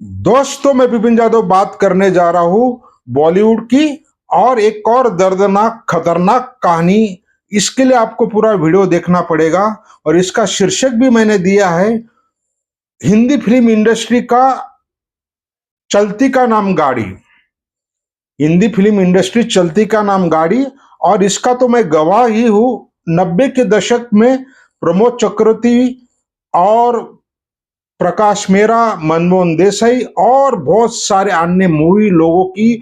दोस्तों, मैं विपिन यादव बात करने जा रहा हूं बॉलीवुड की और एक और दर्दनाक खतरनाक कहानी। इसके लिए आपको पूरा वीडियो देखना पड़ेगा और इसका शीर्षक भी मैंने दिया है हिंदी फिल्म इंडस्ट्री का चलती का नाम गाड़ी। हिंदी फिल्म इंडस्ट्री चलती का नाम गाड़ी। और इसका तो मैं गवाह ही हूं। 90 के दशक में प्रमोद चक्रवर्ती और प्रकाश मेहरा, मनमोहन देसाई और बहुत सारे अन्य मूवी लोगों की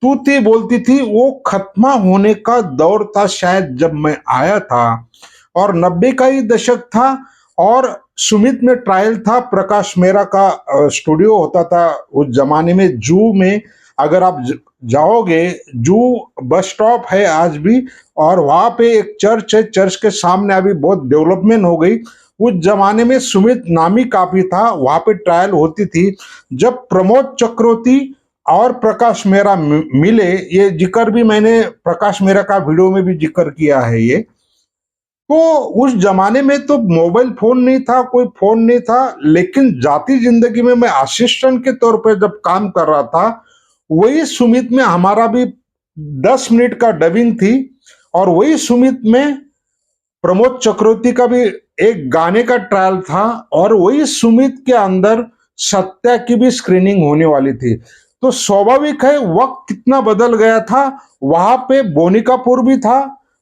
तूती बोलती थी। वो खत्म होने का दौर था शायद जब मैं आया था, और 90 का ही दशक था। और सुमित में ट्रायल था, प्रकाश मेहरा का स्टूडियो होता था उस जमाने में जू में। अगर आप जाओगे, जू बस स्टॉप है आज भी, और वहां पे एक चर्च है। चर्च के सामने अभी बहुत डेवलपमेंट हो गई। उस जमाने में सुमित नामी काफी था, वहां पे ट्रायल होती थी। जब प्रमोद चक्रवर्ती और प्रकाश मेहरा मिले, ये जिक्र भी मैंने प्रकाश मेहरा का वीडियो में भी जिक्र किया है। ये तो उस जमाने में तो मोबाइल फोन नहीं था, कोई फोन नहीं था, लेकिन जाती जिंदगी में मैं असिस्टेंट के तौर पर जब काम कर रहा था, वही सुमित में हमारा भी 10 मिनट का डबिंग थी। और वही सुमित में प्रमोद चक्रवर्ती का भी एक गाने का ट्रायल था, और वही सुमित के अंदर सत्या की भी स्क्रीनिंग होने वाली थी। तो स्वाभाविक है वक्त कितना बदल गया था। वहां पे बोनी कपूर भी था,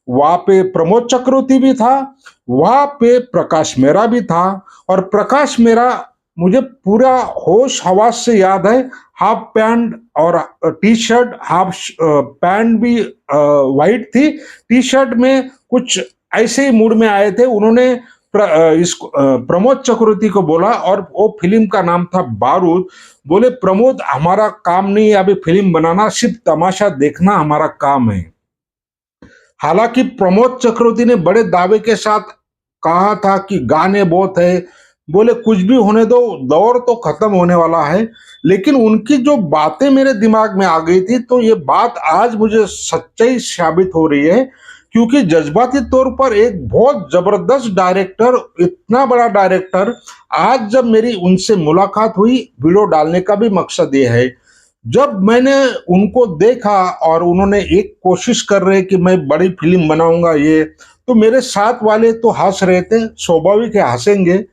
वहां पे प्रमोद चक्रवर्ती भी था, वहां पे प्रकाश मेहरा भी था। और प्रकाश मेहरा मुझे पूरा होश हवास से याद है। हाफ पैंट और टी शर्ट, हाफ पैंट भी वाइट थी, टी शर्ट में कुछ ऐसे ही मूड में आए थे। उन्होंने प्रमोद चक्रवर्ती को बोला, और वो फिल्म का नाम था बारूद। बोले, प्रमोद हमारा काम नहीं है अभी फिल्म बनाना, सिर्फ तमाशा देखना हमारा काम है। हालांकि प्रमोद चक्रवर्ती ने बड़े दावे के साथ कहा था कि गाने बहुत है। बोले कुछ भी होने दो, दौर तो खत्म होने वाला है। लेकिन उनकी जो बातें मेरे दिमाग में आ गई थी, तो ये बात आज मुझे सच्चाई साबित हो रही है। क्योंकि जज्बाती तौर पर एक बहुत जबरदस्त डायरेक्टर, इतना बड़ा डायरेक्टर, आज जब मेरी उनसे मुलाकात हुई, वीडियो डालने का भी मकसद ये है। जब मैंने उनको देखा और उन्होंने एक कोशिश कर रहे कि मैं बड़ी फिल्म बनाऊंगा, ये तो मेरे साथ वाले तो हंस रहे थे, स्वाभाविक है हंसेंगे।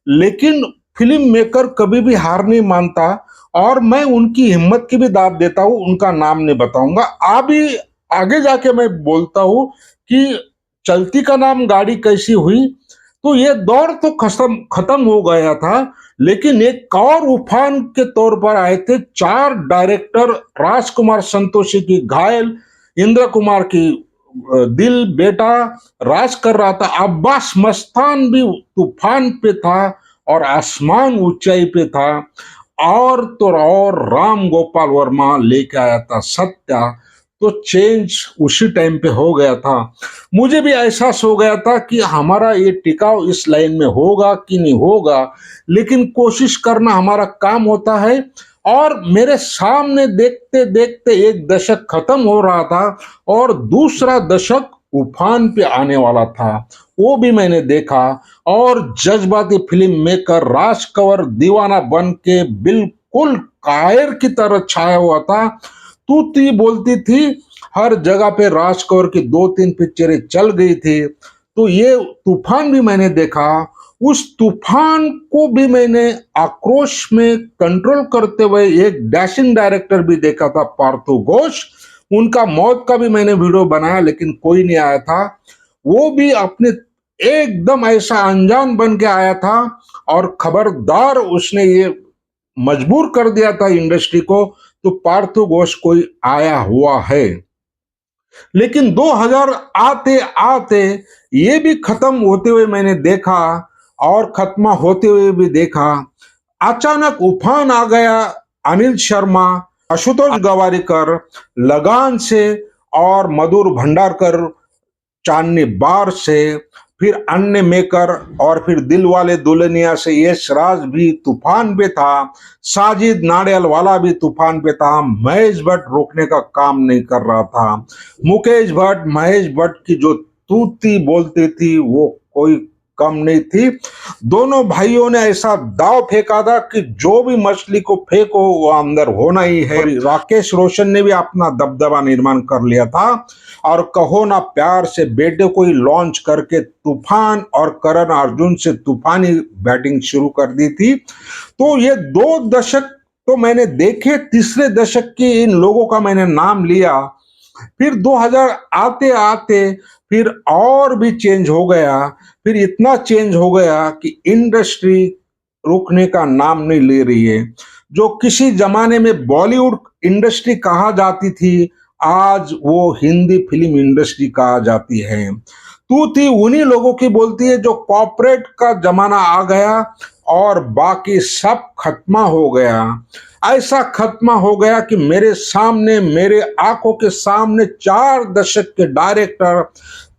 लेकिन फिल्म मेकर कभी भी हार नहीं मानता, और मैं उनकी हिम्मत की भी दाद देता हूं। उनका नाम नहीं बताऊंगा, अभी आगे जाके मैं बोलता हूं कि चलती का नाम गाड़ी कैसी हुई। तो ये दौर तो खत्म खत्म हो गया था, लेकिन एक और उफान के तौर पर आए थे 4 डायरेक्टर। राजकुमार संतोषी की घायल, इंद्र कुमार की दिल बेटा राज कर रहा था, अब्बास मस्तान भी तूफान पे था और आसमान ऊंचाई पे था, और तो और राम गोपाल वर्मा लेके आया था सत्या। तो चेंज उसी टाइम पे हो गया था। मुझे भी एहसास हो गया था कि हमारा ये टिकाव इस लाइन में होगा कि नहीं होगा, लेकिन कोशिश करना हमारा काम होता है। और मेरे सामने देखते देखते एक दशक खत्म हो रहा था और दूसरा दशक उफान पे आने वाला था, वो भी मैंने देखा। और जज्बाती फिल्म मेकर राज कंवर दीवाना बन के बिल्कुल कायर की तरह छाया हुआ था। तूती बोलती थी, हर जगह पे राज कौर की 2-3 पिक्चरें चल गई थी। तो ये तूफान भी मैंने देखा। उस तूफान को भी मैंने आक्रोश में कंट्रोल करते हुए एक डैशिंग डायरेक्टर भी देखा था, पार्थो घोष। उनका मौत का भी मैंने वीडियो बनाया, लेकिन कोई नहीं आया था। वो भी अपने एकदम ऐसा अनजान बन के आया था, और खबरदार उसने ये मजबूर कर दिया था इंडस्ट्री को। तो पार्थो घोष कोई आया हुआ है। लेकिन 2000 आते आते ये भी खत्म होते हुए मैंने देखा, और खत्म होते हुए भी देखा। अचानक उफान आ गया अनिल शर्मा, आशुतोष गवारीकर, लगान से, और मधुर भंडारकर चांदनी बार से, फिर अन्य मेकर, और फिर दिल वाले दुल्हनिया से यश राज भी तूफान पे था, साजिद नाडियाल वाला भी तूफान पे था। महेश भट्ट रोकने का काम नहीं कर रहा था। मुकेश भट्ट, महेश भट्ट की जो तूती बोलती थी, वो कोई कम नहीं थी। दोनों भाइयों ने ऐसा दाव फेंका था कि जो भी मछली को फेंको वो अंदर होना ही है। राकेश रोशन ने भी अपना दबदबा निर्माण कर लिया था और कहो ना प्यार से बेटे को ही लॉन्च करके तूफान और करण अर्जुन से तूफानी बैटिंग शुरू कर दी थी। तो ये 2 दशक तो मैंने देखे, तीसरे दशक के इन लोगों का मैंने नाम लिया। फिर 2000 आते आते फिर और भी चेंज हो गया। फिर इतना चेंज हो गया कि इंडस्ट्री रुकने का नाम नहीं ले रही है। जो किसी जमाने में बॉलीवुड इंडस्ट्री कहा जाती थी, आज वो हिंदी फिल्म इंडस्ट्री कहा जाती है। तू थी उन्हीं लोगों की बोलती है जो कॉर्पोरेट का जमाना आ गया और बाकी सब खत्मा हो गया। ऐसा खत्मा हो गया कि मेरे सामने, मेरे आंखों के सामने 4 दशक के डायरेक्टर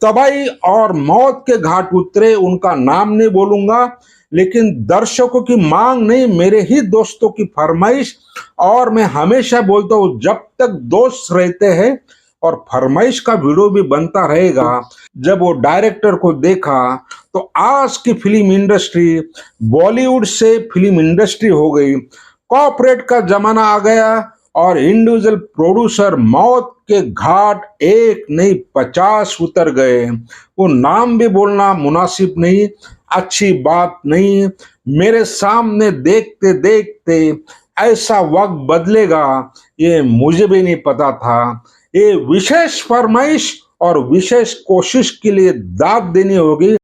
तबाही और मौत के घाट उतरे। उनका नाम नहीं बोलूंगा, लेकिन दर्शकों की मांग नहीं, मेरे ही दोस्तों की फरमाइश। और मैं हमेशा बोलता हूं जब तक दोस्त रहते हैं और फरमाइश का वीडियो भी बनता रहेगा। जब वो डायरेक्टर को देखा तो आज की फिल्म इंडस्ट्री बॉलीवुड से फिल्म इंडस्ट्री हो गई, कॉर्पोरेट का जमाना आ गया और इंडिविजुअल प्रोड्यूसर मौत के घाट एक नहीं 50 उतर गए। वो नाम भी बोलना मुनासिब नहीं, अच्छी बात नहीं। मेरे सामने देखते देखते ऐसा वक्त बदलेगा ये मुझे भी नहीं पता था। ये विशेष फरमाइश और विशेष कोशिश के लिए दाद देनी होगी।